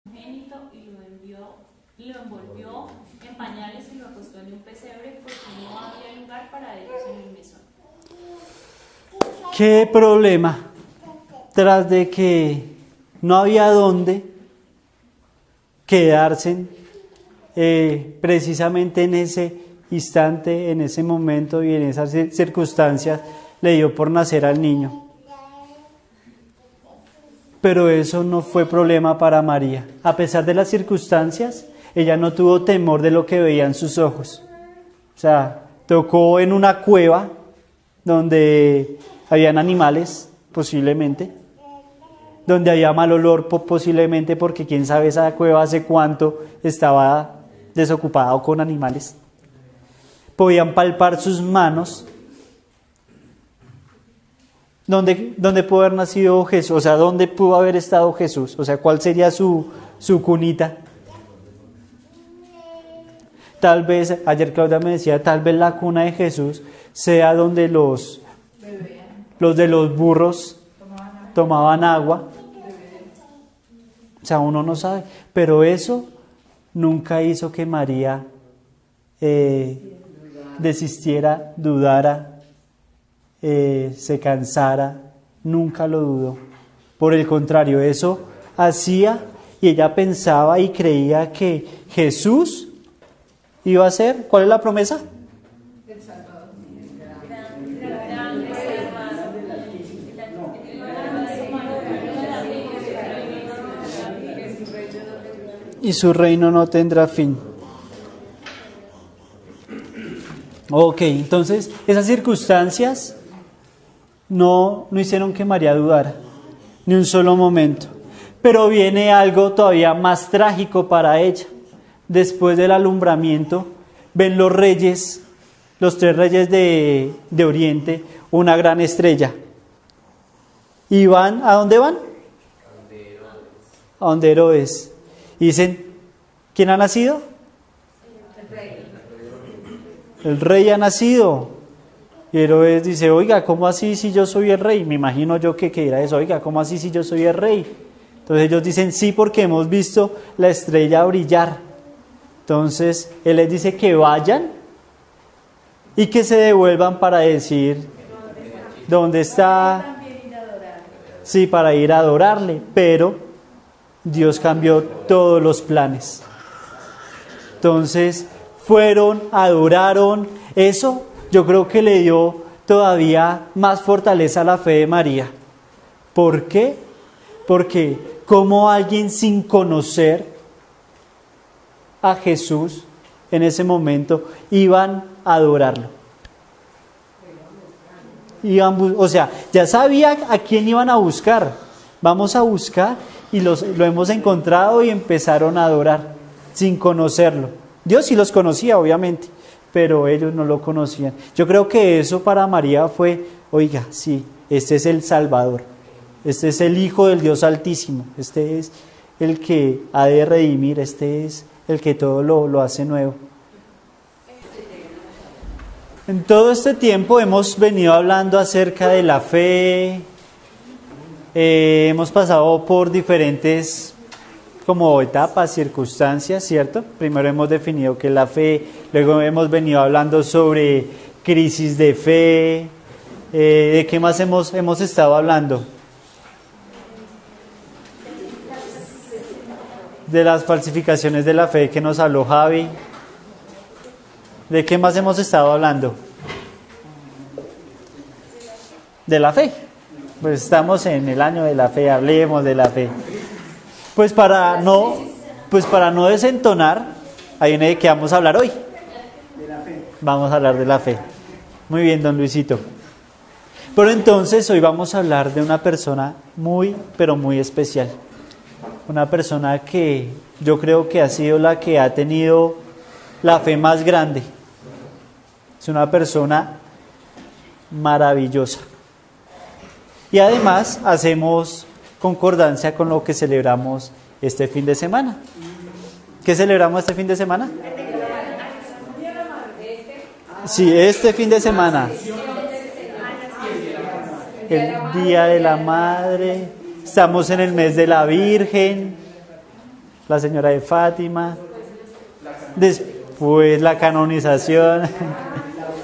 Unigénito y lo envolvió en pañales y lo acostó en un pesebre porque no había lugar para ellos en el mesón. ¿Qué problema? Tras de que no había dónde quedarse precisamente en ese instante, en ese momento y en esas circunstancias, le dio por nacer al niño. Pero eso no fue problema para María. A pesar de las circunstancias, ella no tuvo temor de lo que veían sus ojos. O sea, tocó en una cueva donde habían animales, posiblemente, donde había mal olor, posiblemente, porque quién sabe esa cueva hace cuánto estaba desocupada o con animales. Podían palpar sus manos. ¿Dónde pudo haber nacido Jesús? O sea, ¿dónde pudo haber estado Jesús? O sea, ¿cuál sería su cunita? Tal vez, ayer Claudia me decía, tal vez la cuna de Jesús sea donde los de los burros tomaban agua. O sea, uno no sabe. Pero eso nunca hizo que María desistiera, dudara, se cansara, nunca lo dudó. Por el contrario, eso hacía y ella pensaba y creía que Jesús iba a ser, ¿cuál es la promesa? El Salvador. Y su reino no tendrá fin. Ok, entonces esas circunstancias no hicieron que María dudara, ni un solo momento. Pero viene algo todavía más trágico para ella. Después del alumbramiento, ven los reyes, los 3 reyes de Oriente, una gran estrella. ¿Y van? ¿A dónde van? A donde Herodes. Y dicen, ¿quién ha nacido? El rey ha nacido. Y Herodes dice, oiga, ¿cómo así si yo soy el rey? Me imagino yo que era eso, oiga, ¿cómo así si yo soy el rey? Entonces ellos dicen, sí, porque hemos visto la estrella brillar. Entonces él les dice que vayan y que se devuelvan para decir dónde está. Sí, para ir a adorarle, pero Dios cambió todos los planes. Entonces fueron, adoraron. Eso yo creo que le dio todavía más fortaleza a la fe de María. ¿Por qué? Porque como alguien sin conocer a Jesús en ese momento iban a adorarlo. O sea, ya sabía a quién iban a buscar. Vamos a buscar y lo hemos encontrado y empezaron a adorar sin conocerlo. Dios sí los conocía, obviamente, pero ellos no lo conocían. Yo creo que eso para María fue, oiga, sí, este es el Salvador, este es el Hijo del Dios Altísimo, este es el que ha de redimir, este es el que todo lo hace nuevo. En todo este tiempo hemos venido hablando acerca de la fe, hemos pasado por diferentes como etapas, circunstancias, ¿cierto? Primero hemos definido qué es la fe, luego hemos venido hablando sobre crisis de fe, ¿de qué más hemos estado hablando? De las falsificaciones de la fe que nos habló Javi. ¿De qué más hemos estado hablando? De la fe. Pues estamos en el año de la fe, hablemos de la fe. Pues para no desentonar, ahí viene de qué vamos a hablar hoy. De la fe. Vamos a hablar de la fe. Muy bien, don Luisito. Pero entonces hoy vamos a hablar de una persona muy, pero muy especial. Una persona que yo creo que ha sido la que ha tenido la fe más grande. Es una persona maravillosa. Y además hacemos concordancia con lo que celebramos este fin de semana. ¿Qué celebramos este fin de semana? Sí, este fin de semana. El Día de la Madre. Estamos en el mes de la Virgen. la señora de Fátima, después la canonización,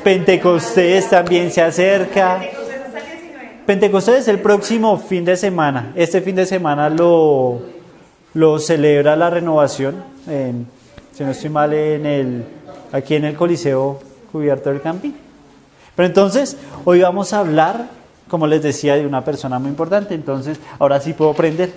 Pentecostés también se acerca. Pentecostés es el próximo fin de semana. Este fin de semana lo celebra la Renovación, si no estoy mal, aquí en el Coliseo Cubierto del Camping. Pero entonces, hoy vamos a hablar, como les decía, de una persona muy importante. Entonces, ahora sí puedo prender.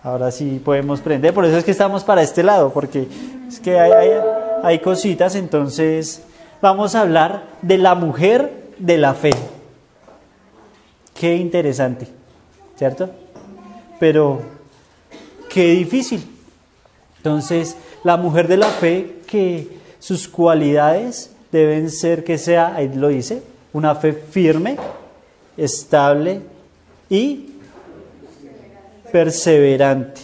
Ahora sí podemos prender. Por eso es que estamos para este lado, porque es que hay cositas. Entonces, vamos a hablar de la mujer de la fe. Qué interesante, ¿cierto? Pero qué difícil. Entonces, la mujer de la fe, que sus cualidades deben ser que sea, ahí lo dice, una fe firme, estable y perseverante.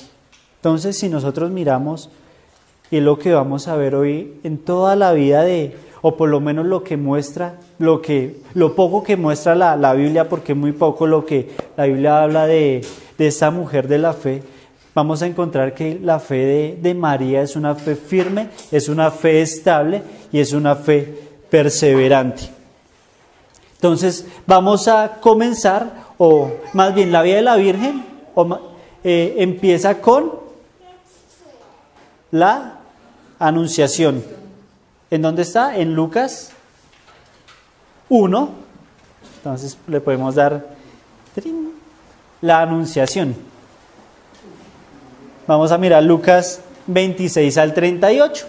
Entonces, si nosotros miramos, y es lo que vamos a ver hoy en toda la vida o por lo menos lo que muestra, lo poco que muestra la Biblia, porque muy poco lo que la Biblia habla de esta mujer de la fe, vamos a encontrar que la fe de María es una fe firme, es una fe estable y es una fe perseverante. Entonces vamos a comenzar, o más bien la vida de la Virgen empieza con la Anunciación. ¿En dónde está? En Lucas 1. Entonces le podemos dar la Anunciación. Vamos a mirar Lucas 26 al 38.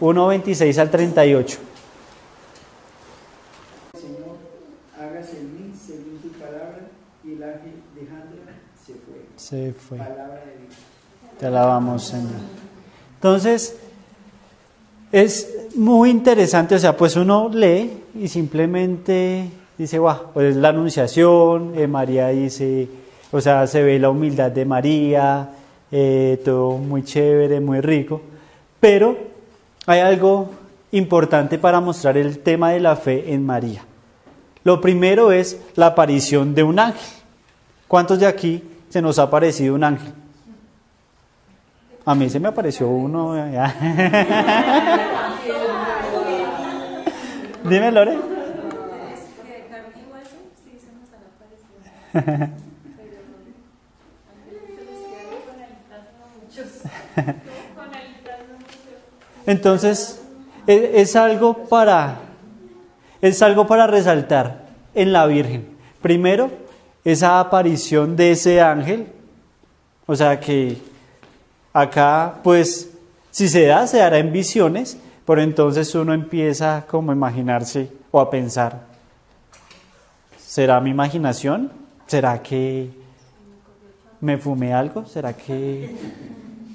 1:26 al 38. Señor, hágase en mí según tu palabra, y el ángel dejándola se fue. Palabra de Dios. Te alabamos, Señor. Entonces, es muy interesante, o sea, pues uno lee y simplemente dice, wow, pues es la Anunciación, María dice, o sea, se ve la humildad de María, todo muy chévere, muy rico, pero hay algo importante para mostrar el tema de la fe en María. Lo primero es la aparición de un ángel. ¿Cuántos de aquí se nos ha aparecido un ángel? A mí se me apareció uno. Dime, Lore. Entonces, es algo para resaltar en la Virgen. Primero, esa aparición de ese ángel, o sea que acá, pues, si se dará en visiones, pero entonces uno empieza como a imaginarse o a pensar, ¿será mi imaginación? ¿Será que me fumé algo? ¿Será que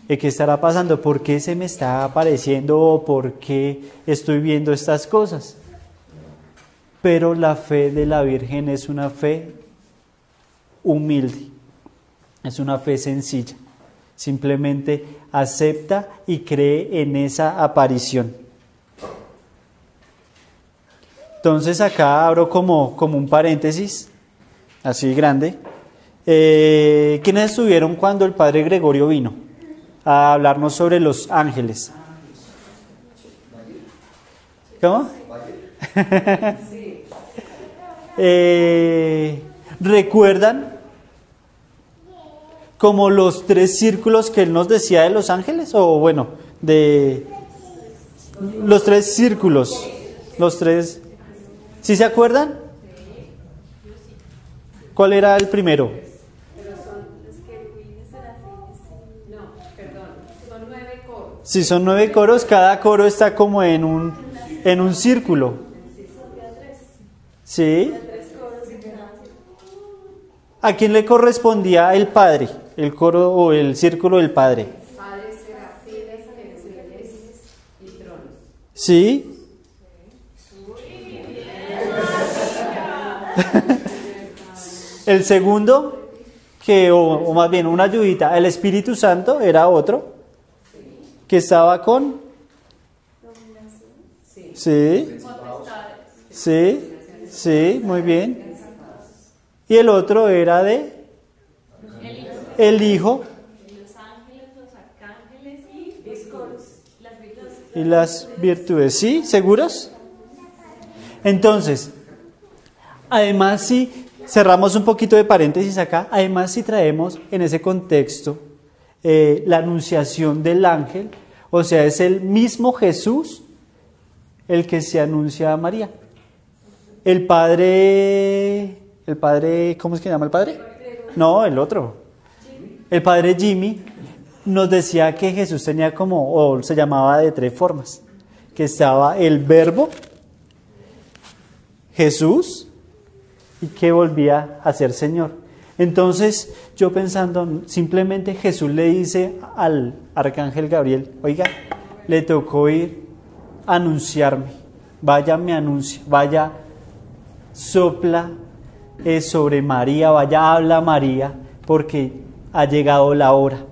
qué estará pasando? ¿Por qué se me está apareciendo o por qué estoy viendo estas cosas? Pero la fe de la Virgen es una fe humilde, es una fe sencilla. Simplemente acepta y cree en esa aparición. Entonces acá abro como un paréntesis, así grande. ¿Quiénes estuvieron cuando el Padre Gregorio vino a hablarnos sobre los ángeles? ¿Cómo? ¿Recuerdan como los 3 círculos que él nos decía de los ángeles? O bueno, de los 3 círculos, los 3, ¿sí se acuerdan? ¿Cuál era el primero? Son 9 coros. Sí, son 9 coros, cada coro está como en un círculo. ¿Sí? ¿A quién le correspondía el Padre? El coro o el círculo del Padre. Padres, serafines, ángeles y tronos. ¿Sí? El segundo, o más bien una ayudita, el Espíritu Santo era otro, que estaba con... Sí, sí, sí, muy bien. Y el otro era de el Hijo los ángeles, los arcángeles y los coros, las virtudes. y las virtudes. ¿Sí? ¿Seguros? Entonces, además si cerramos un poquito de paréntesis acá, además si traemos en ese contexto la anunciación del ángel, o sea, es el mismo Jesús el que se anuncia a María. El padre, ¿cómo es que se llama el padre? No, el otro. El padre Jimmy nos decía que Jesús tenía o se llamaba de 3 formas. Que estaba el Verbo, Jesús, y que volvía a ser Señor. Entonces, yo pensando, simplemente Jesús le dice al arcángel Gabriel, oiga, le tocó ir a anunciarme, vaya me anuncia, vaya sopla sobre María, vaya habla a María, porque ha llegado la hora.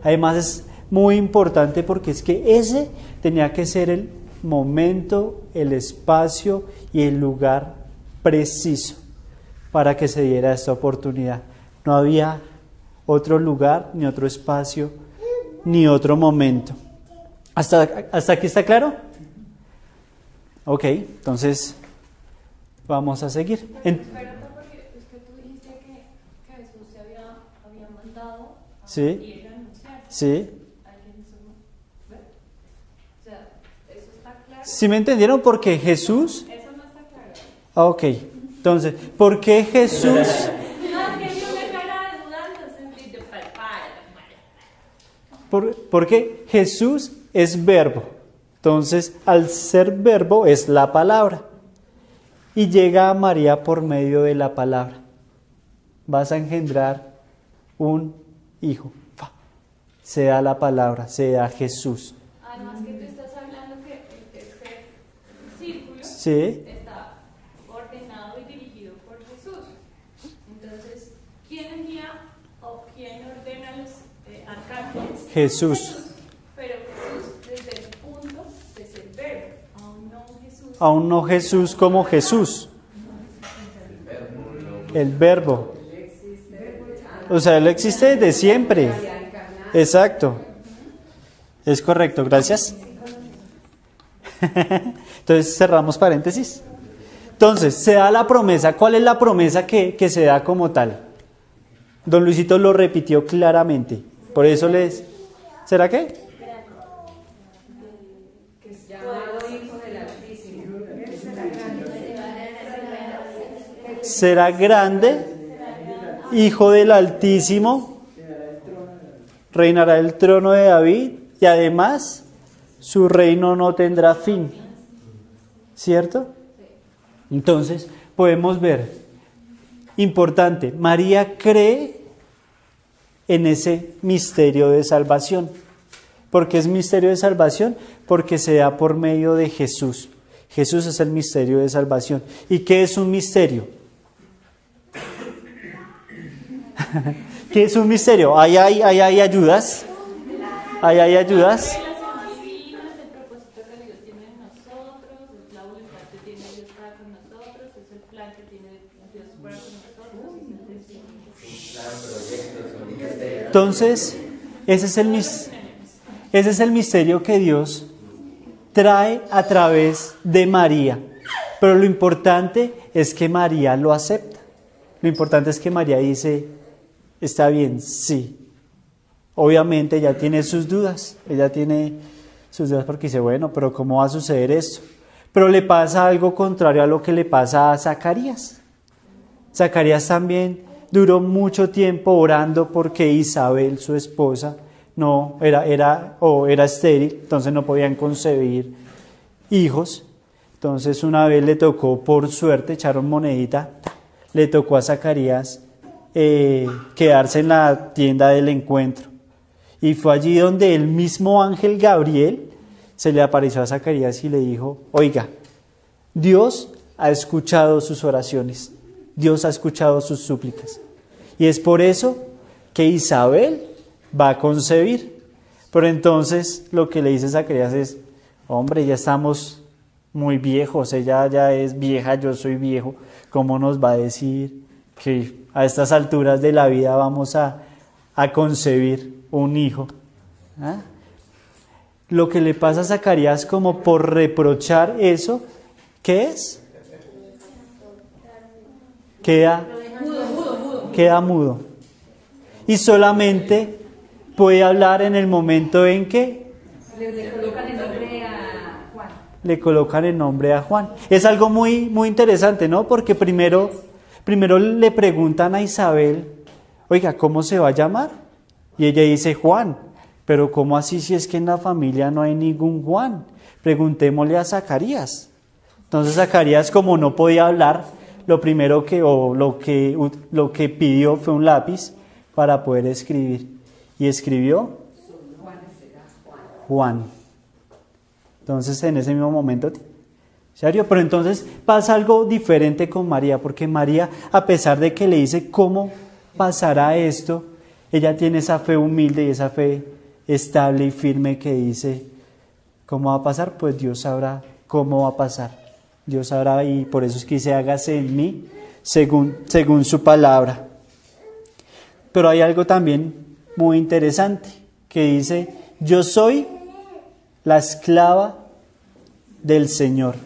Además es muy importante porque es que ese tenía que ser el momento, el espacio y el lugar preciso para que se diera esta oportunidad. No había otro lugar, ni otro espacio, ni otro momento. ¿Hasta aquí está claro? Ok, entonces vamos a seguir. Espérate, porque es que tú dijiste que Jesús se había mandado a ir a anunciar. Sí. O sea, ¿eso está claro? ¿Sí me entendieron? Porque Jesús... Eso no está claro. Ok, entonces, ¿por qué Jesús... No, es que yo me cara de duda, entonces te prepara. Porque Jesús es verbo. Entonces, al ser verbo es la palabra. Y llega a María por medio de la palabra. Vas a engendrar un hijo. Se da la palabra, se da Jesús. Además que tú estás hablando que este círculo Sí. está ordenado y dirigido por Jesús. Entonces, ¿quién envía o quién ordena a los arcángeles? Jesús. Pero Jesús desde el punto de ser verbo, aún no Jesús como Jesús. El verbo. O sea, Él existe desde siempre. Exacto. Es correcto, gracias. Entonces cerramos paréntesis. Entonces, se da la promesa. ¿Cuál es la promesa que se da como tal? Don Luisito lo repitió claramente. Por eso les... ¿Será qué? Será grande, hijo del Altísimo, reinará el trono de David y además su reino no tendrá fin. ¿Cierto? Entonces podemos ver, importante, María cree en ese misterio de salvación. ¿Por qué es misterio de salvación? Porque se da por medio de Jesús. Jesús es el misterio de salvación. ¿Y qué es un misterio? ¿Qué es un misterio? Ahí hay ayudas. Ahí hay ayudas. El propósito que Dios tiene en nosotros, es la voluntad que tiene Dios para con nosotros, es el plan que tiene Dios para con nosotros. Entonces, ese es el misterio que Dios trae a través de María. Pero lo importante es que María lo acepta. Lo importante es que María dice, está bien, sí. Obviamente ella tiene sus dudas. Ella tiene sus dudas porque dice, bueno, pero ¿cómo va a suceder esto? Pero le pasa algo contrario a lo que le pasa a Zacarías. Zacarías también duró mucho tiempo orando porque Isabel, su esposa, no era estéril, entonces no podían concebir hijos. Entonces una vez le tocó, por suerte, echaron monedita, le tocó a Zacarías quedarse en la tienda del encuentro. Y fue allí donde el mismo ángel Gabriel se le apareció a Zacarías y le dijo, oiga, Dios ha escuchado sus oraciones, Dios ha escuchado sus súplicas. Y es por eso que Isabel va a concebir. Pero entonces lo que le dice Zacarías es, hombre, ya estamos muy viejos, ella ya es vieja, yo soy viejo, ¿cómo nos va a decir que a estas alturas de la vida vamos a a concebir un hijo. ¿Ah? Lo que le pasa a Zacarías como por reprochar eso, ¿qué es? Queda mudo. Y solamente puede hablar en el momento en que le colocan el nombre a Juan. Le colocan el nombre a Juan. Es algo muy, muy interesante, ¿no? Porque primero le preguntan a Isabel, oiga, ¿cómo se va a llamar? Y ella dice Juan. Pero ¿cómo así si es que en la familia no hay ningún Juan? Preguntémosle a Zacarías. Entonces Zacarías, como no podía hablar, lo que pidió fue un lápiz para poder escribir. Y escribió Juan. Entonces en ese mismo momento, ¿serio? Pero entonces pasa algo diferente con María, porque María, a pesar de que le dice cómo pasará esto, ella tiene esa fe humilde y esa fe estable y firme que dice, ¿cómo va a pasar? Pues Dios sabrá cómo va a pasar. Dios sabrá, y por eso es que dice, hágase en mí según su palabra. Pero hay algo también muy interesante, que dice, yo soy la esclava del Señor.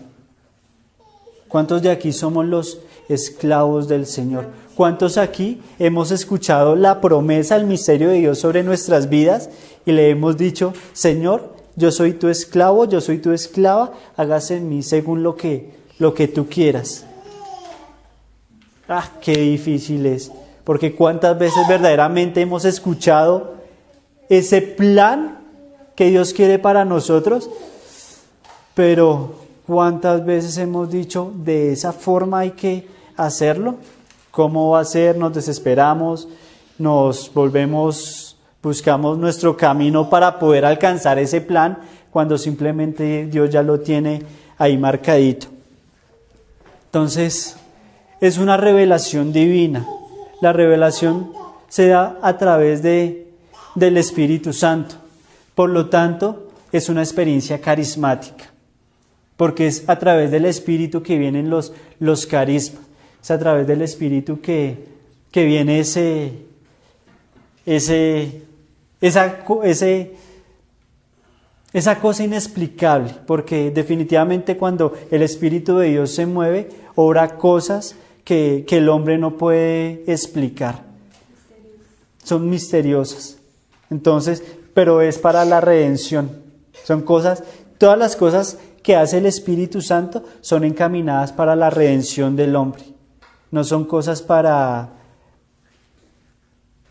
¿Cuántos de aquí somos los esclavos del Señor? ¿Cuántos aquí hemos escuchado la promesa, el misterio de Dios sobre nuestras vidas y le hemos dicho, Señor, yo soy tu esclavo, yo soy tu esclava, hágase en mí según lo que tú quieras? Qué difícil es, porque cuántas veces verdaderamente hemos escuchado ese plan que Dios quiere para nosotros, pero cuántas veces hemos dicho, de esa forma hay que hacerlo. ¿Cómo va a ser? Nos desesperamos, nos volvemos, buscamos nuestro camino para poder alcanzar ese plan, cuando simplemente Dios ya lo tiene ahí marcadito. Entonces, es una revelación divina. La revelación se da a través del Espíritu Santo. Por lo tanto, es una experiencia carismática, porque es a través del Espíritu que vienen los carismas. Es a través del Espíritu que viene esa cosa inexplicable, porque definitivamente cuando el Espíritu de Dios se mueve, obra cosas que el hombre no puede explicar. Son misteriosas. Entonces, pero es para la redención. Son cosas, todas las cosas que hace el Espíritu Santo son encaminadas para la redención del hombre. No son cosas para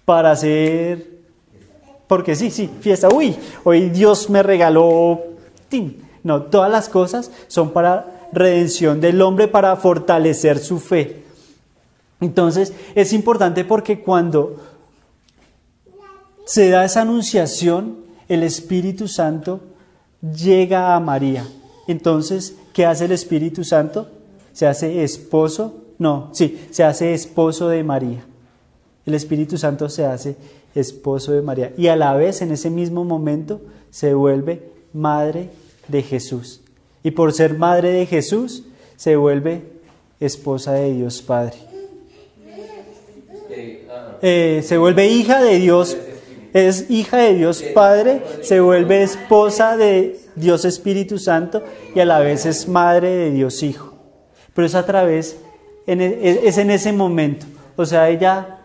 hacer, porque sí, fiesta, hoy Dios me regaló, no, todas las cosas son para redención del hombre, para fortalecer su fe. Entonces es importante, porque cuando se da esa anunciación, el Espíritu Santo llega a María. Entonces, ¿qué hace el Espíritu Santo? Se hace esposo de María. El Espíritu Santo se hace esposo de María, y a la vez en ese mismo momento se vuelve madre de Jesús, y por ser madre de Jesús se vuelve esposa de Dios Padre. Se vuelve hija de Dios, es hija de Dios Padre, se vuelve esposa de Dios Espíritu Santo, y a la vez es madre de Dios Hijo. Pero es a través, es en ese momento, o sea, ella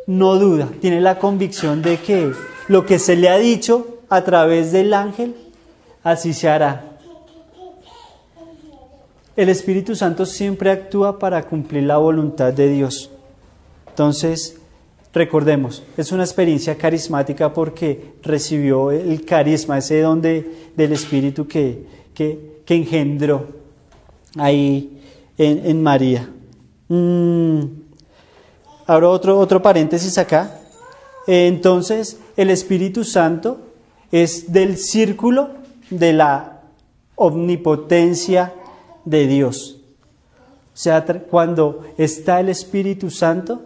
no duda, tiene la convicción de que lo que se le ha dicho a través del ángel, así se hará. El Espíritu Santo siempre actúa para cumplir la voluntad de Dios. Entonces, recordemos, es una experiencia carismática porque recibió el carisma, ese don del Espíritu que engendró ahí en María. Abro otro paréntesis acá. Entonces, el Espíritu Santo es del círculo de la omnipotencia de Dios. O sea, cuando está el Espíritu Santo,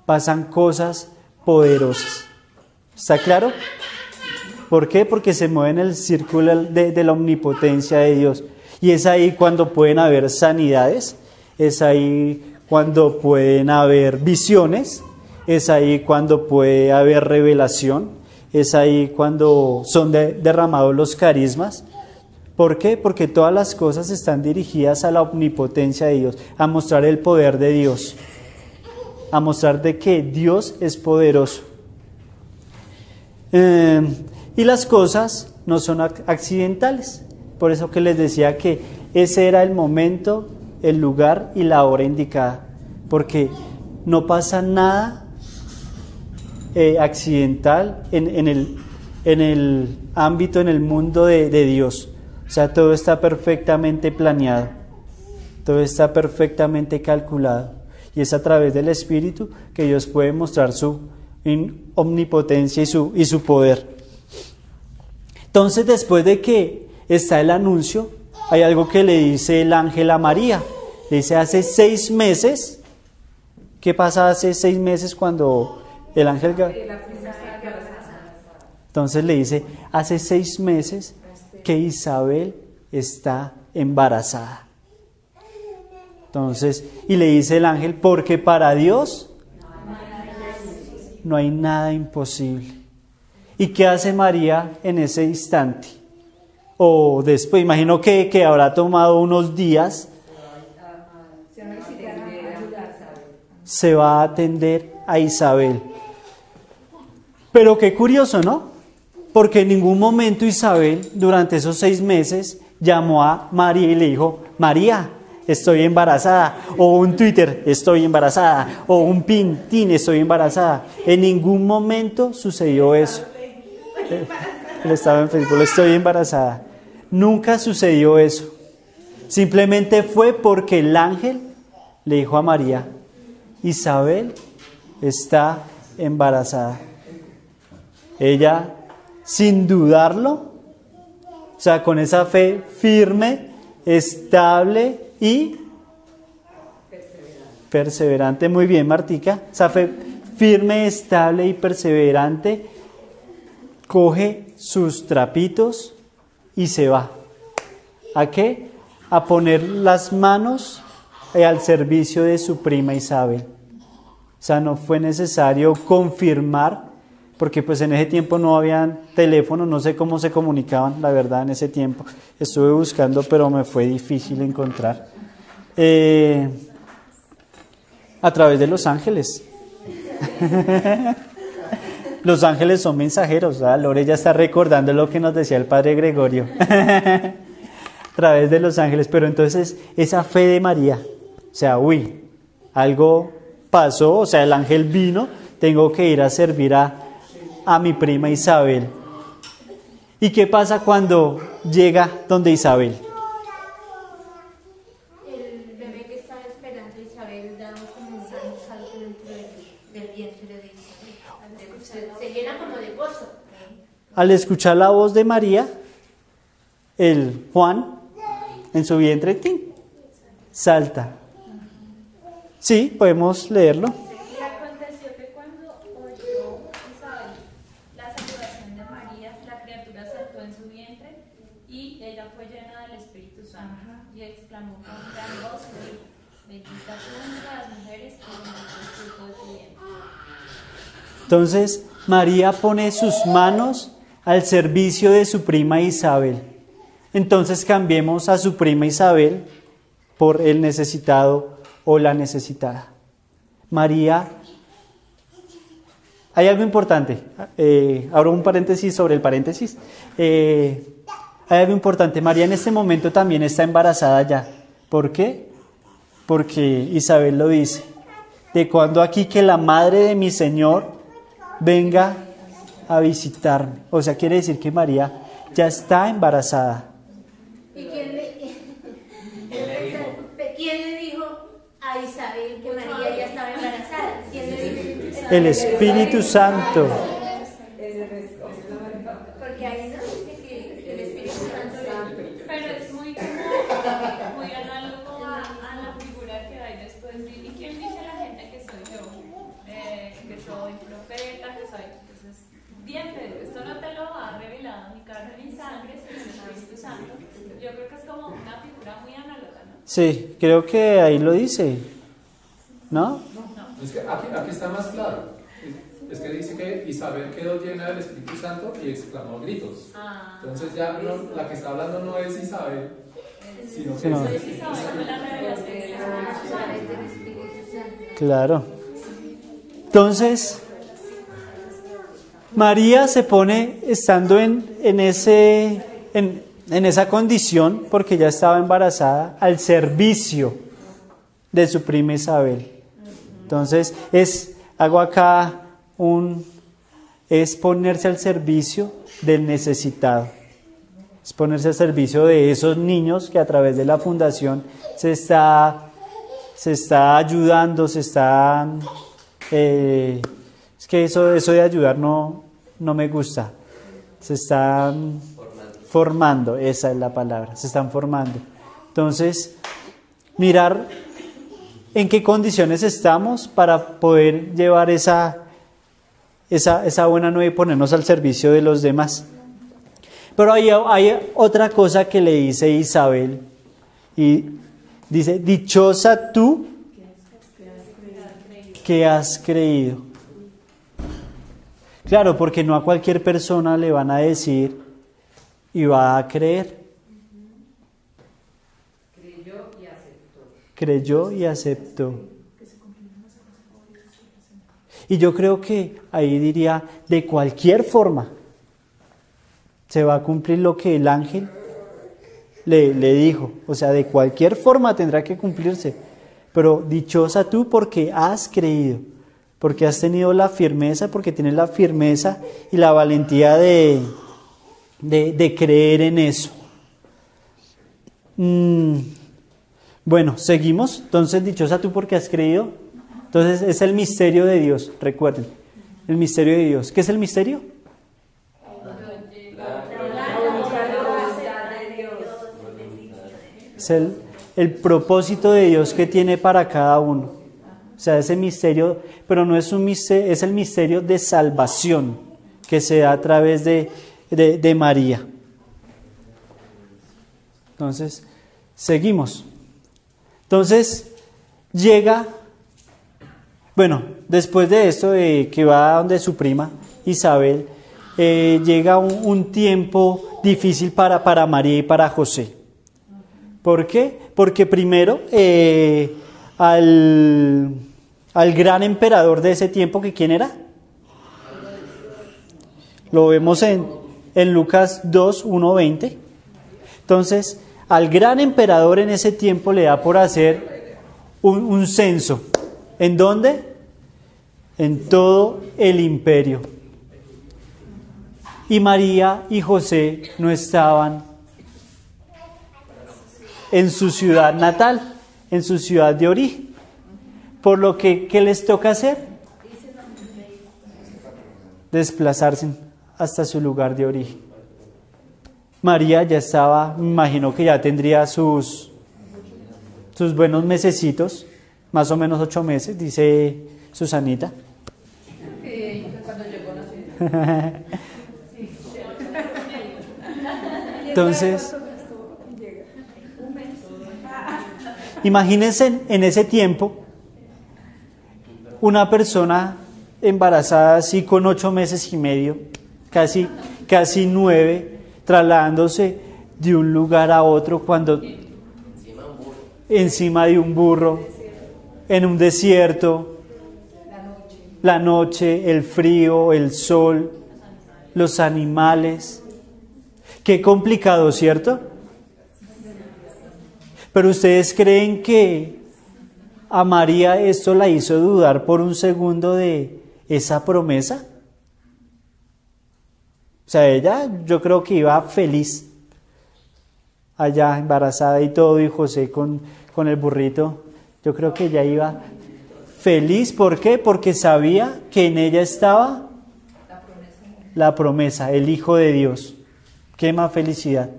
pasan cosas poderosas. ¿Está claro? ¿Por qué? Porque se mueve en el círculo de la omnipotencia de Dios. Y es ahí cuando pueden haber sanidades, es ahí cuando pueden haber visiones, es ahí cuando puede haber revelación, es ahí cuando son derramados los carismas. ¿Por qué? Porque todas las cosas están dirigidas a la omnipotencia de Dios, a mostrar el poder de Dios, a mostrar de que Dios es poderoso. Y las cosas no son accidentales. Por eso que les decía que ese era el momento, el lugar y la hora indicada. Porque no pasa nada accidental en el ámbito, en el mundo de Dios. O sea, todo está perfectamente planeado. Todo está perfectamente calculado. Y es a través del Espíritu que Dios puede mostrar su omnipotencia y su poder. Entonces, después de que está el anuncio, hay algo que le dice el ángel a María. Le dice, hace 6 meses, ¿qué pasa hace 6 meses cuando el ángel... Entonces le dice, hace 6 meses que Isabel está embarazada. Entonces, y le dice el ángel, porque para Dios no hay nada imposible. ¿Y qué hace María en ese instante? O después, imagino que habrá tomado unos días, se va a atender a Isabel. Pero qué curioso, ¿no? Porque en ningún momento Isabel, durante esos 6 meses, llamó a María y le dijo, María, estoy embarazada, o un Twitter, estoy embarazada, o un tin, estoy embarazada. En ningún momento sucedió eso. Él estaba en Facebook, estoy embarazada. Nunca sucedió eso. Simplemente fue porque el ángel le dijo a María, Isabel está embarazada. Ella, sin dudarlo, o sea, con esa fe firme, estable y perseverante. Muy bien, Martica. Esa fe firme, estable y perseverante, coge sus trapitos y se va. ¿A qué? A poner las manos al servicio de su prima Isabel. O sea, no fue necesario confirmar, porque pues en ese tiempo no había teléfono, no sé cómo se comunicaban, la verdad, en ese tiempo. Estuve buscando, pero me fue difícil encontrar. A través de los ángeles. Los ángeles son mensajeros, ¿verdad? Lore ya está recordando lo que nos decía el padre Gregorio. A través de los ángeles. Pero entonces, esa fe de María, o sea, algo pasó, o sea, el ángel vino, tengo que ir a servir a mi prima Isabel. ¿Y qué pasa cuando llega donde Isabel? El bebé que estaba esperando Isabel da como un salto dentro del vientre de Isabel. Se llena como de gozo. Al escuchar la voz de María, el Juan, en su vientre, ¡tin!, salta. Sí, podemos leerlo. Y aconteció que cuando oyó Isabel la saludación de María, la criatura saltó en su vientre y ella fue llena del Espíritu Santo y exclamó con gran voz, bendita tú entre las mujeres y bendito el fruto de tu vientre. Entonces, María pone sus manos al servicio de su prima Isabel. Entonces cambiemos a su prima Isabel por el necesitado o la necesitada. María, hay algo importante, abro un paréntesis sobre el paréntesis. Hay algo importante, María en este momento también está embarazada ya. ¿Por qué? Porque Isabel lo dice, de cuando aquí que la madre de mi Señor venga a visitarme. O sea, quiere decir que María ya está embarazada. ¿Y quién le dijo a Isabel que María ya estaba embarazada? ¿Quién le dijo? El Espíritu Santo. Porque ahí no dice que el Espíritu Santo le... Pero es muy análogo a la figura que hay después. ¿Y quién dice la gente que soy yo? Que soy profeta, que soy... Entonces, bien, Pedro, esto no te lo ha revelado ni carne ni sangre, sino el Espíritu Santo. Yo creo que es como una figura muy análoga, ¿no? Sí, creo que ahí lo dice, ¿no? Es que aquí está más claro. que dice que Isabel quedó llena del Espíritu Santo y exclamó a gritos. Entonces ya la que está hablando no es Isabel, sino que no. es Claro. Entonces, María se pone estando en esa condición, porque ya estaba embarazada, al servicio de su prima Isabel. Entonces, hago acá es ponerse al servicio del necesitado. Es ponerse al servicio de esos niños que a través de la fundación se está ayudando, es que eso de ayudar no me gusta. Se están formando, esa es la palabra, se están formando. Entonces, mirar en qué condiciones estamos para poder llevar esa buena nueva y ponernos al servicio de los demás. Pero hay otra cosa que le dice Isabel, y dice: dichosa tú que has creído. Claro, porque no a cualquier persona le van a decir y va a creer. Creyó y aceptó. Y yo creo que ahí diría, de cualquier forma se va a cumplir lo que el ángel le dijo. O sea, de cualquier forma tendrá que cumplirse. Pero dichosa tú porque has creído, porque has tenido la firmeza, porque tienes la firmeza y la valentía de creer en eso. Bueno, seguimos. Entonces, dichosa tú porque has creído. Entonces, es el misterio de Dios, recuerden. El misterio de Dios. ¿Qué es el misterio? Es el propósito de Dios que tiene para cada uno. O sea, ese misterio, pero no es un misterio, es el misterio de salvación que se da a través de María. Entonces, seguimos. Entonces, después de esto, que va donde su prima Isabel, llega un tiempo difícil para María y para José. ¿Por qué? Porque primero al gran emperador de ese tiempo, que ¿quién era? Lo vemos en Lucas 2, 1, 20. Entonces, al gran emperador en ese tiempo le da por hacer un censo. ¿En dónde? En todo el imperio. Y María y José no estaban en su ciudad natal, en su ciudad de origen. Por lo que, ¿qué les toca hacer? Desplazarse hasta su lugar de origen. María ya estaba, me imagino que ya tendría sus buenos mesecitos, más o menos 8 meses, dice Susanita. Cuando llegó nació. Entonces, imagínense en ese tiempo una persona embarazada así con 8 meses y medio, casi 9, trasladándose de un lugar a otro, cuando encima de un burro, en un desierto, la noche, el frío, el sol, los animales. Qué complicado, ¿cierto? Pero ¿ustedes creen que a María esto la hizo dudar por un segundo de esa promesa? O sea, ella, yo creo que iba feliz allá, embarazada y todo, y José con el burrito. Yo creo que ella iba feliz. ¿Por qué? Porque sabía que en ella estaba la promesa, el Hijo de Dios. ¡Qué más felicidad!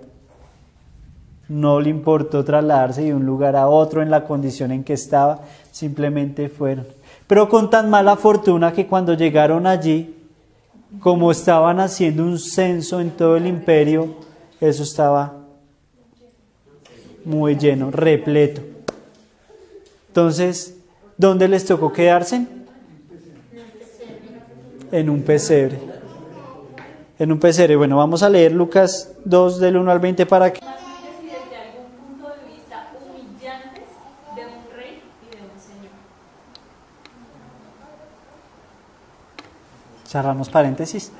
No le importó trasladarse de un lugar a otro en la condición en que estaba, simplemente fueron. Pero con tan mala fortuna que cuando llegaron allí, como estaban haciendo un censo en todo el imperio, eso estaba muy lleno, repleto. Entonces, ¿dónde les tocó quedarse? En un pesebre. En un pesebre. Bueno, vamos a leer Lucas 2 del 1 al 20 para que... Más bien si desde algún punto de vista humillantes de un rey y de un señor. Cerramos paréntesis.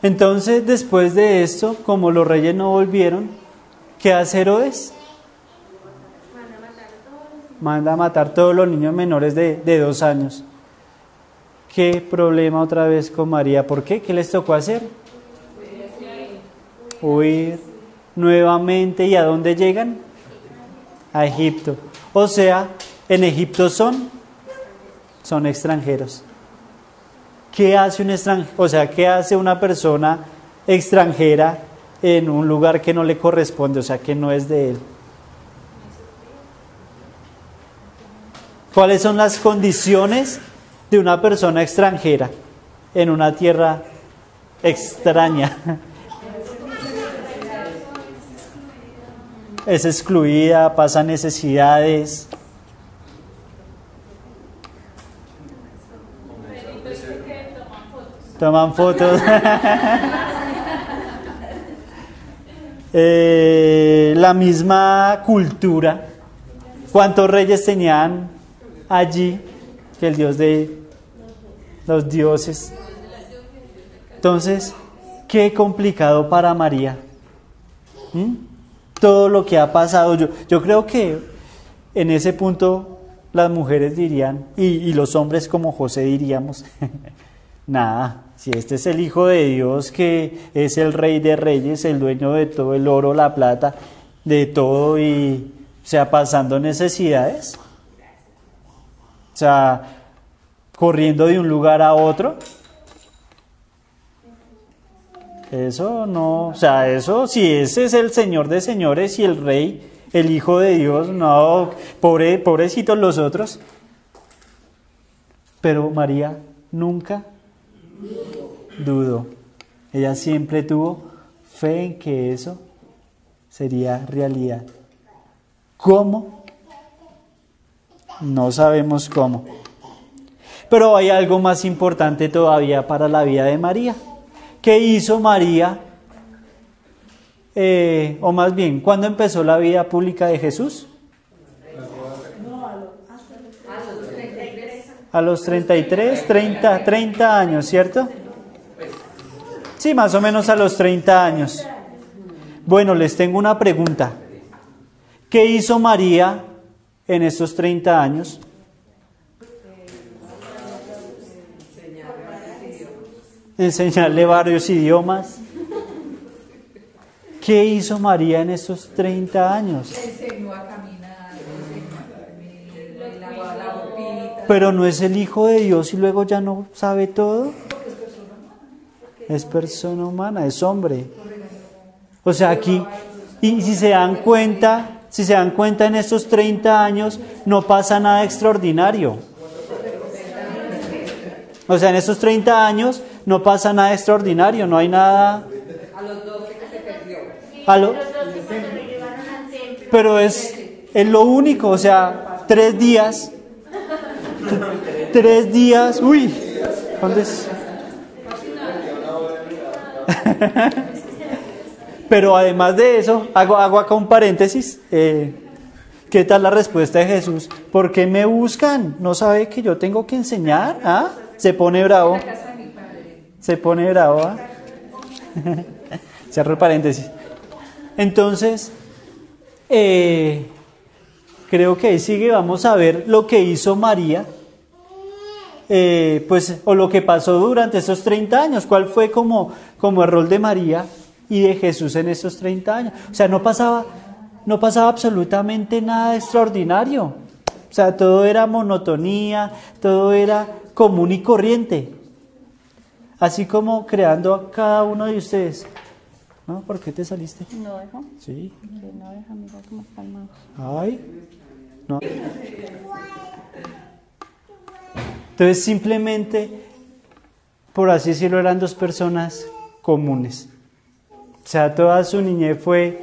Entonces, después de esto, como los reyes no volvieron, ¿qué hace Herodes? Manda a matar todos los niños menores de 2 años. ¿Qué problema otra vez con María? ¿Por qué? ¿Qué les tocó hacer? Huir nuevamente. ¿Y a dónde llegan? A Egipto. O sea, en Egipto son extranjeros. ¿Qué hace un extranjero? O sea, ¿qué hace una persona extranjera en un lugar que no le corresponde? O sea, que no es de él. ¿Cuáles son las condiciones de una persona extranjera en una tierra extraña? Es excluida, pasa necesidades. Toman fotos. La misma cultura. ¿Cuántos reyes tenían allí que el Dios de los dioses? Entonces, qué complicado para María. Todo lo que ha pasado. Yo creo que en ese punto las mujeres dirían, y los hombres como José diríamos, nada, si este es el Hijo de Dios, que es el Rey de Reyes, el dueño de todo el oro, la plata, de todo, y o sea, pasando necesidades, o sea, corriendo de un lugar a otro, eso no, o sea, eso, si ese es el Señor de señores y el Rey, el Hijo de Dios, no, pobrecitos los otros. Pero María nunca dudó. Ella siempre tuvo fe en que eso sería realidad. ¿Cómo? No sabemos cómo. Pero hay algo más importante todavía para la vida de María. ¿Qué hizo María? O más bien, ¿cuándo empezó la vida pública de Jesús? A los 33, 30 años, ¿cierto? Sí, más o menos a los 30 años. Bueno, les tengo una pregunta. ¿Qué hizo María en estos 30 años? Enseñarle varios idiomas. ¿Qué hizo María en estos 30 años? Enseñó a caminar, enseñó a la ropita. Pero no es el Hijo de Dios y luego ya no sabe todo. Es persona humana, es hombre. O sea, aquí, y si se dan cuenta en estos 30 años, no pasa nada extraordinario. O sea, en estos 30 años no pasa nada extraordinario, no hay nada. A los 12 que se perdió. Pero es lo único, o sea, 3 días. 3 días, uy, ¿dónde es? Pero además de eso, hago acá un paréntesis. ¿Qué tal la respuesta de Jesús? ¿Por qué me buscan? ¿No sabe que yo tengo que enseñar? ¿Ah? Se pone bravo. Se pone bravo. ¿Ah? Cierro el paréntesis. Entonces, creo que ahí sigue. Vamos a ver lo que hizo María. O lo que pasó durante esos 30 años. ¿Cuál fue como el rol de María y de Jesús en esos 30 años? O sea, no pasaba absolutamente nada extraordinario. O sea, todo era monotonía, todo era común y corriente. Así como creando a cada uno de ustedes. ¿No? ¿Por qué te saliste? No dejo. Sí. No deja, mira cómo calmado. Ay. No. Entonces simplemente, por así decirlo, eran 2 personas comunes. O sea, toda su niñez fue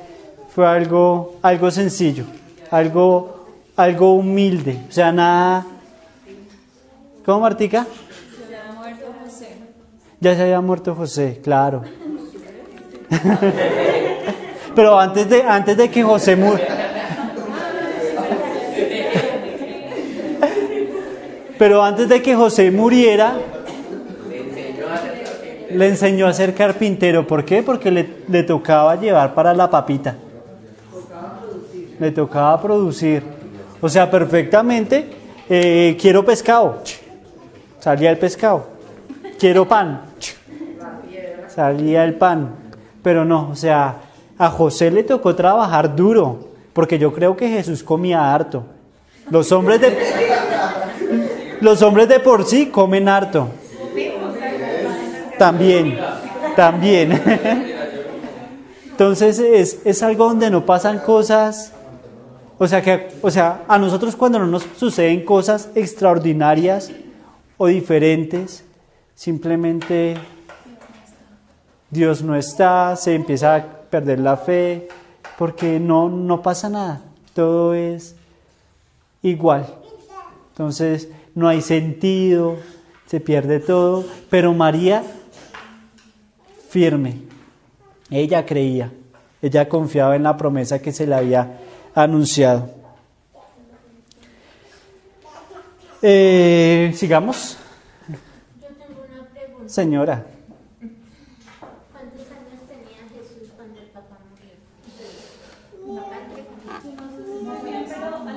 algo sencillo, algo algo humilde, o sea, nada... ¿Cómo, Martica? Se había muerto José. Ya se había muerto José, claro. Pero antes de que José Pero antes de que José muriera, le enseñó a ser carpintero. ¿Por qué? Porque le tocaba llevar para la papita. Le tocaba producir. O sea, perfectamente, quiero pescado. Salía el pescado. Quiero pan. Salía el pan. Pero no, o sea, a José le tocó trabajar duro. Porque yo creo que Jesús comía harto. Los hombres de por sí comen harto. También. Entonces es algo donde no pasan cosas, o sea, a nosotros cuando no nos suceden cosas extraordinarias o diferentes, simplemente Dios no está, se empieza a perder la fe, porque no pasa nada, todo es igual. Entonces no hay sentido, se pierde todo, pero María firme, ella creía, ella confiaba en la promesa que se le había anunciado. Sigamos. Yo tengo una pregunta. Señora. ¿Cuántos años tenía Jesús cuando el papá murió? Muy bien, pero alguna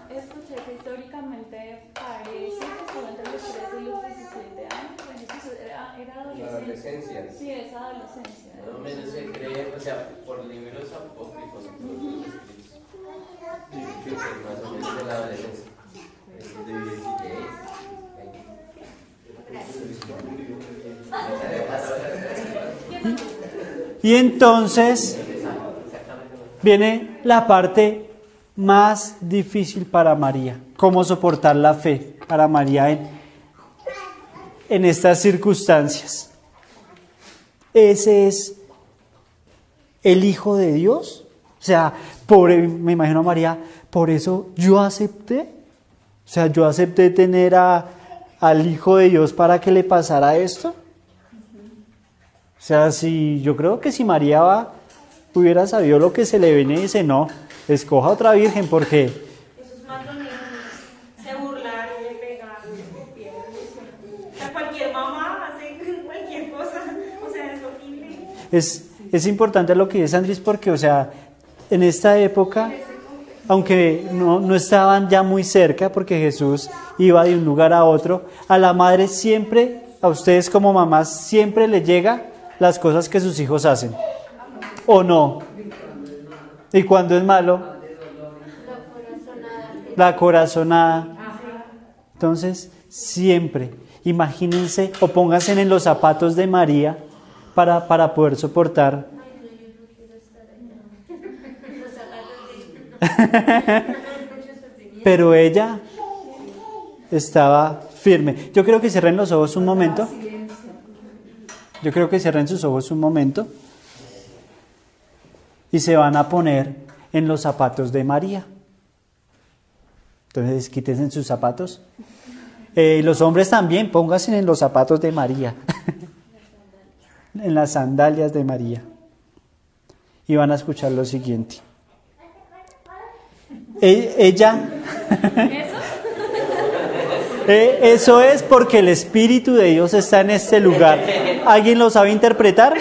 vez escuché que históricamente parece que estuvo entre los 13 y los 17 años. Jesús era adolescente. La adolescencia. Sí, esa adolescencia. No menos se cree, o sea, por libros apócrifos y todos los escritos. Sí, más o menos en la adolescencia. De 16. Y entonces viene la parte más difícil para María. ¿Cómo soportar la fe para María en estas circunstancias? Ese es el Hijo de Dios. O sea, me imagino a María, por eso yo acepté. O sea, yo acepté tener al Hijo de Dios para que le pasara esto. O sea, yo creo que si María hubiera sabido lo que se le viene y dice, no, escoja otra virgen porque... Esos mandones se burlaron, le pegaron, le escupieron. O sea, cualquier mamá hace cualquier cosa. O sea, es horrible. Es importante lo que dice Andrés porque, o sea, en esta época, aunque no estaban ya muy cerca porque Jesús iba de un lugar a otro, a la madre siempre, a ustedes como mamás, siempre les llega las cosas que sus hijos hacen. ¿O no? Y cuando es malo, la corazonada. Entonces, siempre, imagínense o pónganse en los zapatos de María para poder soportar. Pero ella estaba firme. Yo creo que cierren los ojos un momento. Yo creo que cierren sus ojos un momento. Y se van a poner en los zapatos de María. Entonces quítense sus zapatos. Los hombres también, pónganse en los zapatos de María. En las sandalias de María. Y van a escuchar lo siguiente. Ella... Eso es porque el Espíritu de Dios está en este lugar. ¿Alguien lo sabe interpretar?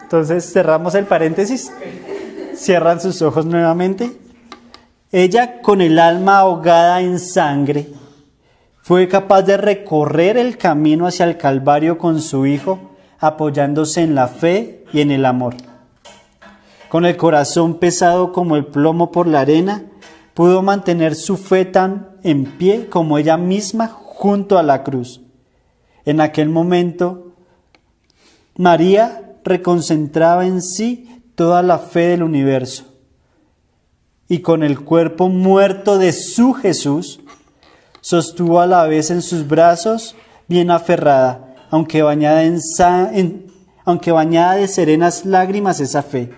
Entonces cerramos el paréntesis. Cierran sus ojos nuevamente. Ella, con el alma ahogada en sangre, fue capaz de recorrer el camino hacia el Calvario con su Hijo, apoyándose en la fe y en el amor. Con el corazón pesado como el plomo por la arena, pudo mantener su fe tan en pie como ella misma junto a la cruz. En aquel momento, María reconcentraba en sí toda la fe del universo. Y con el cuerpo muerto de su Jesús, sostuvo a la vez en sus brazos, bien aferrada, aunque bañada aunque bañada de serenas lágrimas esa fe.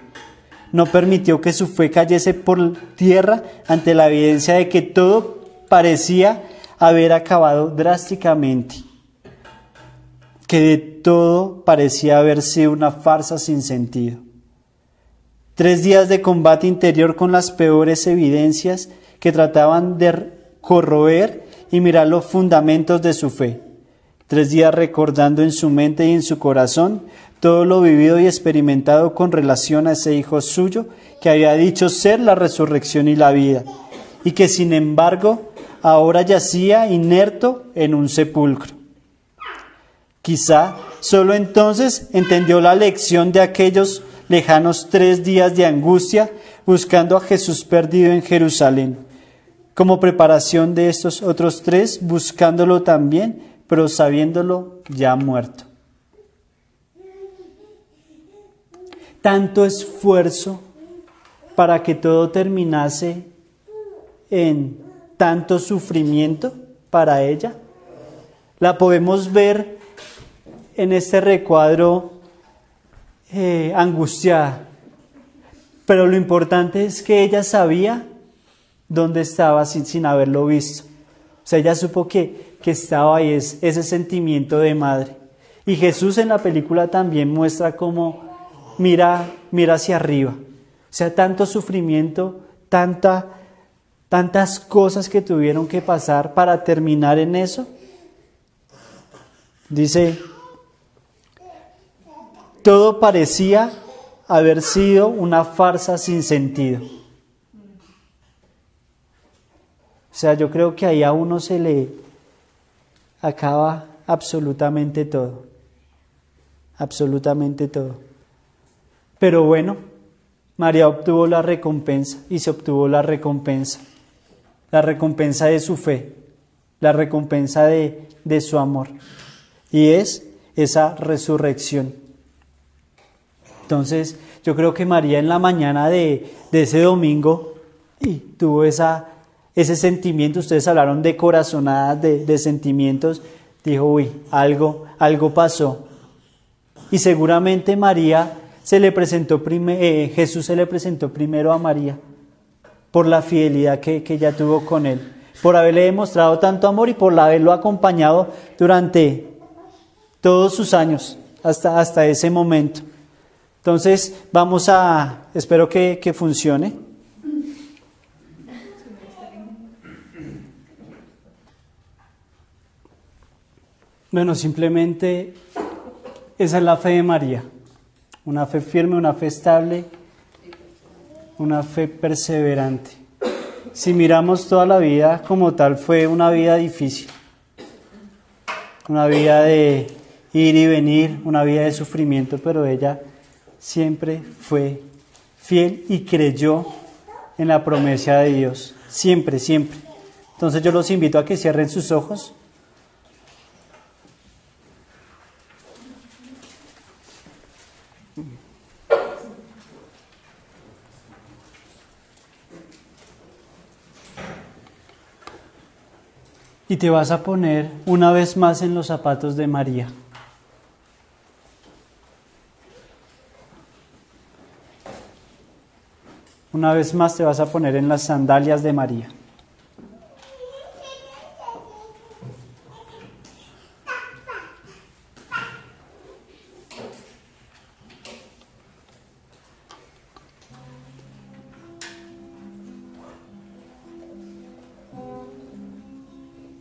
No permitió que su fe cayese por tierra ante la evidencia de que todo parecía haber acabado drásticamente, que de todo parecía haber sido una farsa sin sentido. 3 días de combate interior con las peores evidencias que trataban de corroer y mirar los fundamentos de su fe. 3 días recordando en su mente y en su corazón todo lo vivido y experimentado con relación a ese Hijo suyo que había dicho ser la resurrección y la vida, y que sin embargo ahora yacía inerto en un sepulcro. Quizá solo entonces entendió la lección de aquellos lejanos 3 días de angustia buscando a Jesús perdido en Jerusalén, como preparación de estos otros 3 buscándolo también, pero sabiéndolo ya muerto. Tanto esfuerzo para que todo terminase en tanto sufrimiento para ella. La podemos ver en este recuadro angustiada, pero lo importante es que ella sabía dónde estaba sin haberlo visto. O sea, ella supo que estaba ahí, ese sentimiento de madre. Y Jesús en la película también muestra cómo mira hacia arriba. O sea, tanto sufrimiento, tantas cosas que tuvieron que pasar para terminar en eso. Dice, todo parecía haber sido una farsa sin sentido. O sea, yo creo que ahí a uno se le acaba absolutamente todo. Absolutamente todo. Pero bueno, María obtuvo la recompensa y se obtuvo la recompensa de su fe, la recompensa de su amor, y es esa resurrección. Entonces, yo creo que María en la mañana de ese domingo tuvo ese sentimiento. Ustedes hablaron de corazonadas, de sentimientos. Dijo, uy, algo pasó. Y seguramente Jesús se le presentó primero a María por la fidelidad que ella tuvo con él, por haberle demostrado tanto amor y por haberlo acompañado durante todos sus años, hasta ese momento. Entonces, espero que funcione. Bueno, simplemente esa es la fe de María. Una fe firme, una fe estable, una fe perseverante. Si miramos toda la vida como tal, fue una vida difícil. Una vida de ir y venir, una vida de sufrimiento, pero ella siempre fue fiel y creyó en la promesa de Dios. Siempre, siempre. Entonces yo los invito a que cierren sus ojos. Y te vas a poner una vez más en los zapatos de María. Una vez más te vas a poner en las sandalias de María.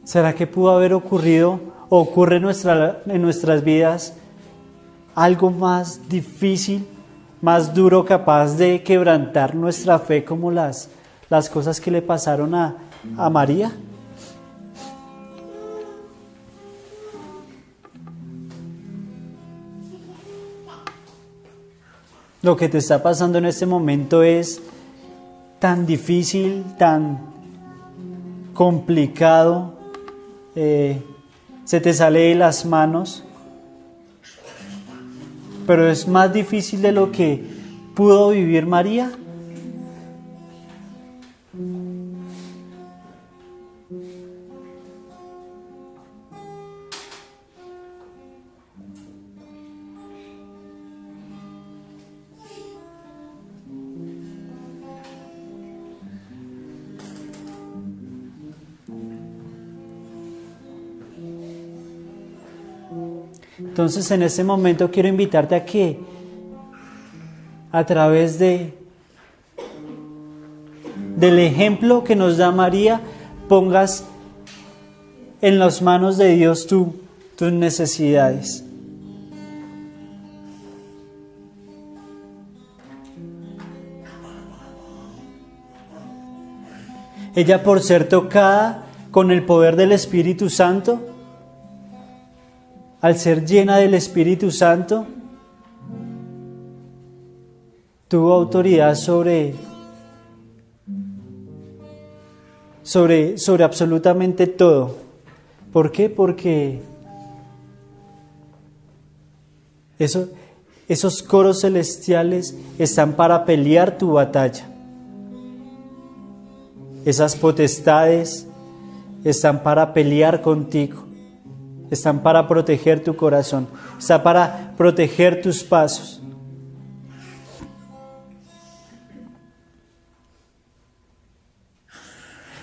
¿Será que pudo haber ocurrido o ocurre en nuestras vidas algo más difícil, más duro, capaz de quebrantar nuestra fe como las cosas que le pasaron a María? Lo que te está pasando en este momento es tan difícil, tan complicado, se te sale de las manos, pero es más difícil de lo que pudo vivir María. Entonces en este momento quiero invitarte a que a través del ejemplo que nos da María, pongas en las manos de Dios tus necesidades. Ella, por ser tocada con el poder del Espíritu Santo, al ser llena del Espíritu Santo, tuvo autoridad sobre absolutamente todo. ¿Por qué? Porque esos coros celestiales están para pelear tu batalla. Esas potestades están para pelear contigo, están para proteger tu corazón, están para proteger tus pasos.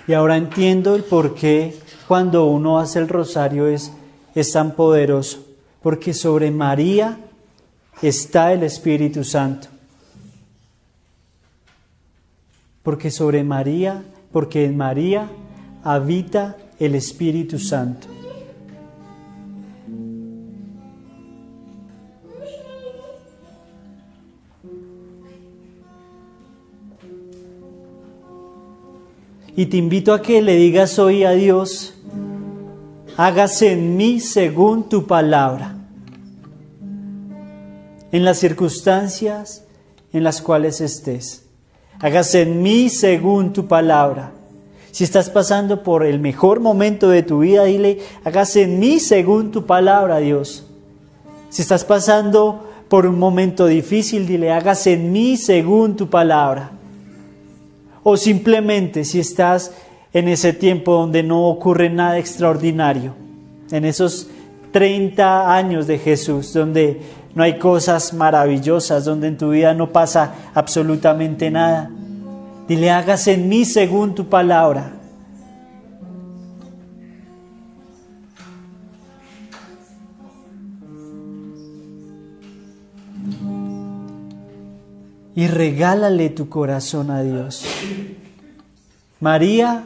Y ahora entiendo el por qué cuando uno hace el rosario es tan poderoso, porque sobre María está el Espíritu Santo. Porque en María habita el Espíritu Santo. Y te invito a que le digas hoy a Dios: hágase en mí según tu palabra. En las circunstancias en las cuales estés. Hágase en mí según tu palabra. Si estás pasando por el mejor momento de tu vida, dile: hágase en mí según tu palabra, Dios. Si estás pasando por un momento difícil, dile: hágase en mí según tu palabra. O simplemente si estás en ese tiempo donde no ocurre nada extraordinario, en esos 30 años de Jesús, donde no hay cosas maravillosas, donde en tu vida no pasa absolutamente nada, dile: hágase en mí según tu palabra. Y regálale tu corazón a Dios. María,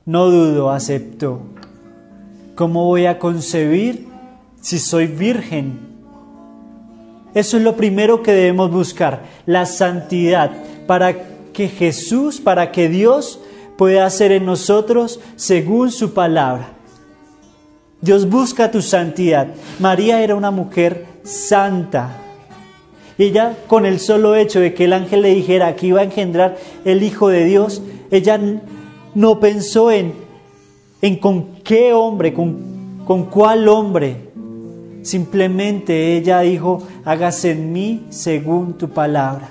no dudo, aceptó. ¿Cómo voy a concebir si soy virgen? Eso es lo primero que debemos buscar, la santidad, para que Dios pueda hacer en nosotros según su palabra. Dios busca tu santidad. María era una mujer santa. Y ella, con el solo hecho de que el ángel le dijera que iba a engendrar el Hijo de Dios, ella no pensó en con qué hombre, con cuál hombre. Simplemente ella dijo: hágase en mí según tu palabra.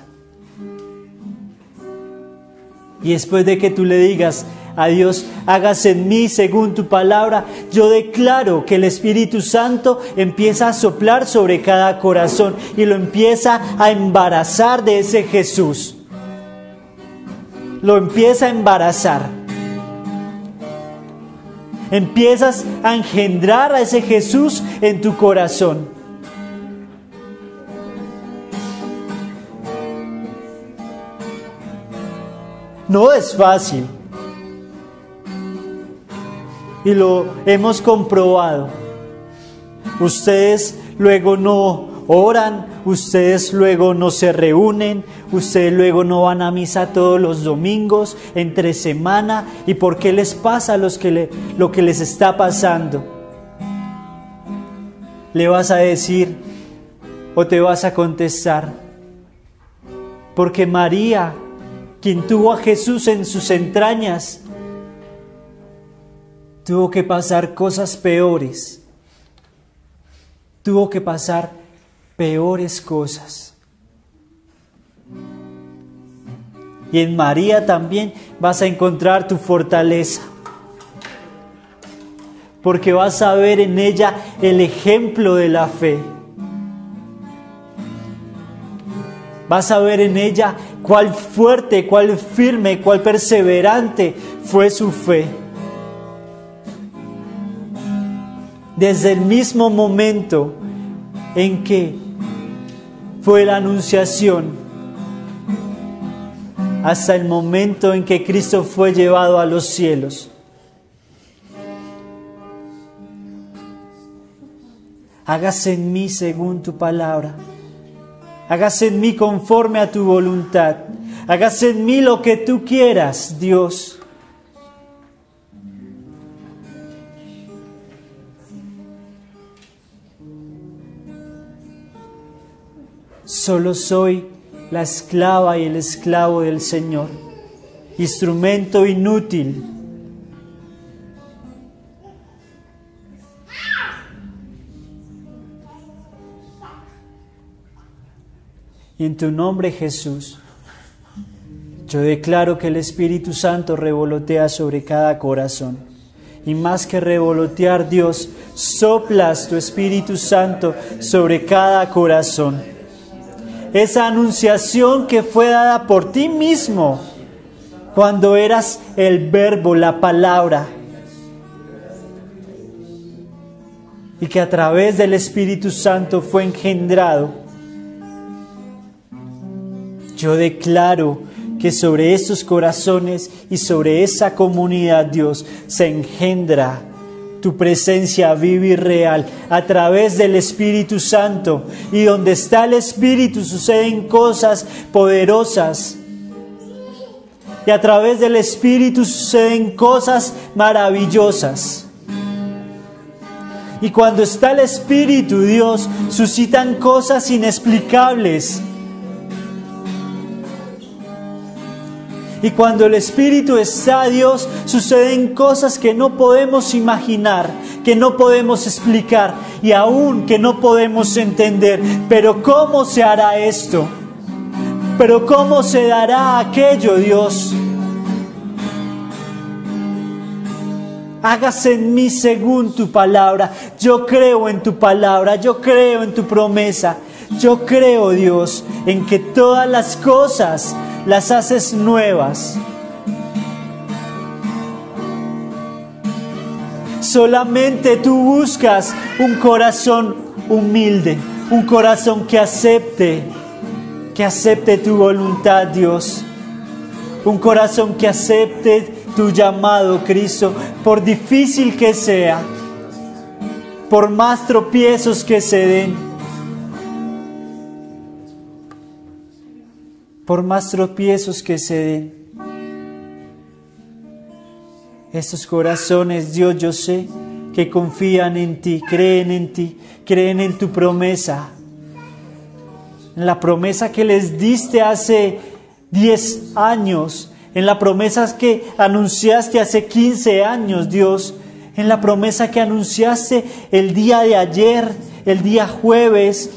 Y después de que tú le digas a Dios: hágase en mí según tu palabra, yo declaro que el Espíritu Santo empieza a soplar sobre cada corazón y lo empieza a embarazar de ese Jesús. Lo empieza a embarazar. Empiezas a engendrar a ese Jesús en tu corazón. No es fácil. Y lo hemos comprobado. Ustedes luego no oran, ustedes luego no se reúnen, ustedes luego no van a misa todos los domingos, entre semana. ¿Y por qué les pasa lo que les está pasando? Le vas a decir o te vas a contestar: porque María, quien tuvo a Jesús en sus entrañas, tuvo que pasar cosas peores. Tuvo que pasar peores cosas. Y en María también vas a encontrar tu fortaleza. Porque vas a ver en ella el ejemplo de la fe. Vas a ver en ella cuál fuerte, cuál firme, cuál perseverante fue su fe. desde el mismo momento en que fue la anunciación hasta el momento en que Cristo fue llevado a los cielos. Hágase en mí según tu palabra. Hágase en mí conforme a tu voluntad. Hágase en mí lo que tú quieras, Dios. Solo soy la esclava y el esclavo del Señor, instrumento inútil. Y en tu nombre, Jesús, yo declaro que el Espíritu Santo revolotea sobre cada corazón. Y más que revolotear, Dios, soplas tu Espíritu Santo sobre cada corazón. Esa anunciación que fue dada por ti mismo cuando eras el verbo, la palabra. Y que a través del Espíritu Santo fue engendrado. Yo declaro que sobre estos corazones y sobre esa comunidad, Dios, se engendra tu presencia viva y real a través del Espíritu Santo. Y donde está el Espíritu suceden cosas poderosas. Y a través del Espíritu suceden cosas maravillosas. Y cuando está el Espíritu, Dios, suscitan cosas inexplicables. Y cuando el Espíritu está, Dios, suceden cosas que no podemos imaginar, que no podemos explicar y aún que no podemos entender. Pero ¿cómo se hará esto? ¿Pero cómo se dará aquello, Dios? Hágase en mí según tu palabra. Yo creo en tu palabra, yo creo en tu promesa. Yo creo, Dios, en que todas las cosas las haces nuevas. Solamente tú buscas un corazón humilde, un corazón que acepte tu voluntad, Dios. Un corazón que acepte tu llamado, Cristo, por difícil que sea, por más tropiezos que se den. Por más tropiezos que se den. Estos corazones, Dios, yo sé que confían en ti, creen en tu promesa. En la promesa que les diste hace 10 años, en la promesa que anunciaste hace 15 años, Dios, en la promesa que anunciaste el día de ayer, el día jueves,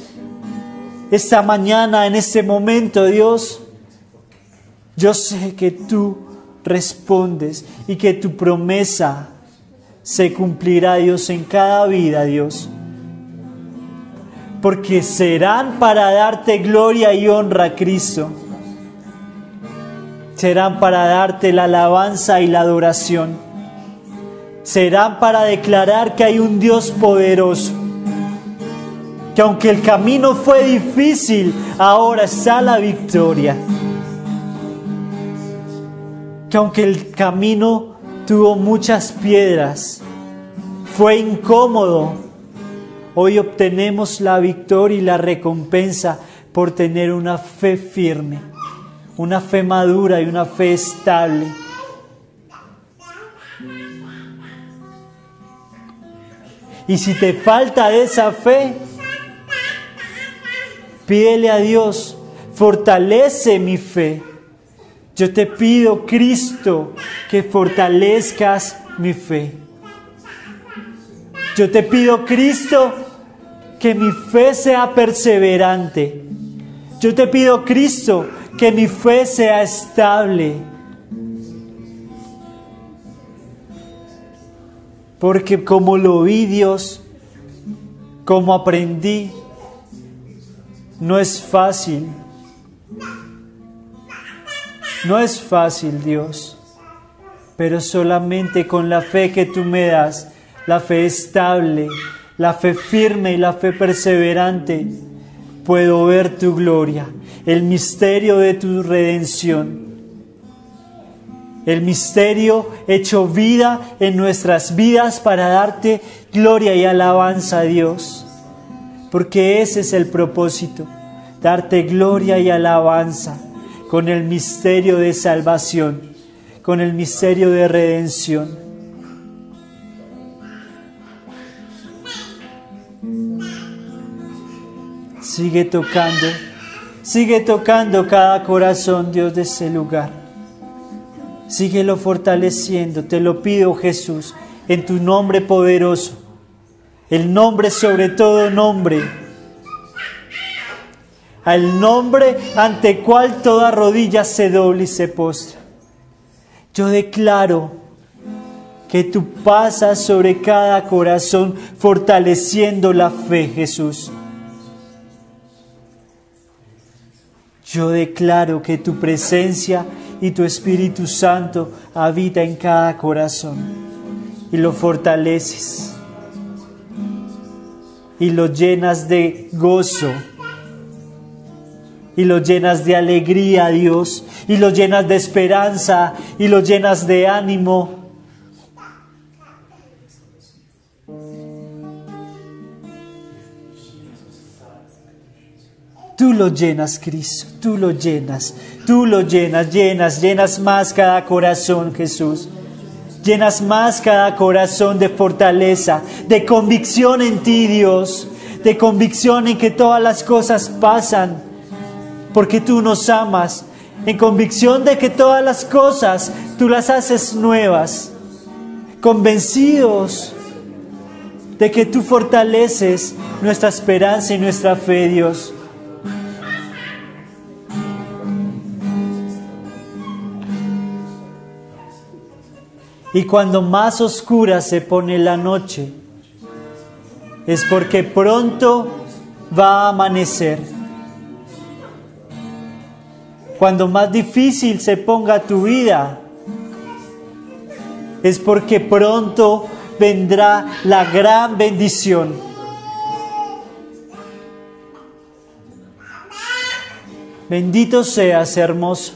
esta mañana, en este momento, Dios. Yo sé que tú respondes y que tu promesa se cumplirá, Dios, en cada vida, Dios. Porque serán para darte gloria y honra, Cristo. Serán para darte la alabanza y la adoración. Serán para declarar que hay un Dios poderoso. Que aunque el camino fue difícil, ahora está la victoria. Que aunque el camino tuvo muchas piedras, fue incómodo, hoy obtenemos la victoria y la recompensa por tener una fe firme, una fe madura y una fe estable. Y si te falta esa fe, pídele a Dios, fortalece mi fe. Yo te pido, Cristo, que fortalezcas mi fe. Yo te pido, Cristo, que mi fe sea perseverante. Yo te pido, Cristo, que mi fe sea estable. Porque como lo vi, Dios, como aprendí, no es fácil. No es fácil, Dios, pero solamente con la fe que tú me das la fe estable, la fe firme y la fe perseverante, puedo ver tu gloria, el misterio de tu redención. El misterio hecho vida en nuestras vidas para darte gloria y alabanza a Dios. Porque ese es el propósito, darte gloria y alabanza con el misterio de salvación, con el misterio de redención. Sigue tocando cada corazón, Dios, de ese lugar. Síguelo fortaleciendo, te lo pido, Jesús, en tu nombre poderoso, el nombre sobre todo nombre, al nombre ante el cual toda rodilla se doble y se postra. Yo declaro que tú pasas sobre cada corazón fortaleciendo la fe, Jesús. Yo declaro que tu presencia y tu Espíritu Santo habita en cada corazón y lo fortaleces y lo llenas de gozo y lo llenas de alegría, Dios, y lo llenas de esperanza y lo llenas de ánimo. Tú lo llenas, Cristo, tú lo llenas, llenas más cada corazón, Jesús. Llenas más cada corazón de fortaleza, de convicción en ti, Dios, de convicción en que todas las cosas pasan, porque tú nos amas, en convicción de que todas las cosas tú las haces nuevas, convencidos de que tú fortaleces nuestra esperanza y nuestra fe, Dios. Y cuando más oscura se pone la noche, es porque pronto va a amanecer. Cuando más difícil se ponga tu vida, es porque pronto vendrá la gran bendición. Bendito seas, hermoso.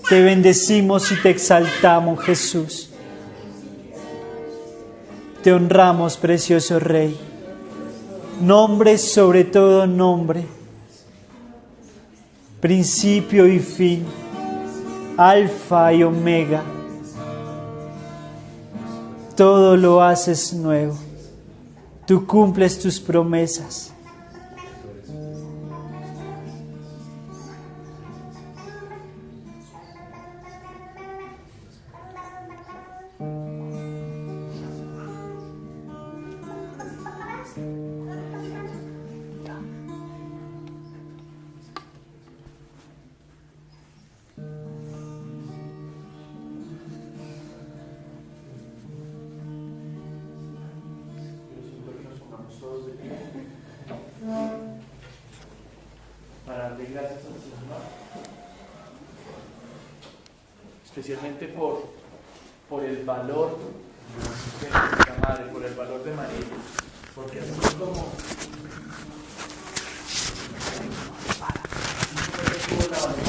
Te bendecimos y te exaltamos, Jesús. Te honramos, precioso Rey. Nombre sobre todo nombre. Principio y fin. Alfa y Omega. Todo lo haces nuevo. Tú cumples tus promesas. Para darle gracias al Señor, especialmente por el valor de nuestra madre, por el valor de María, porque así como tuvo la valentía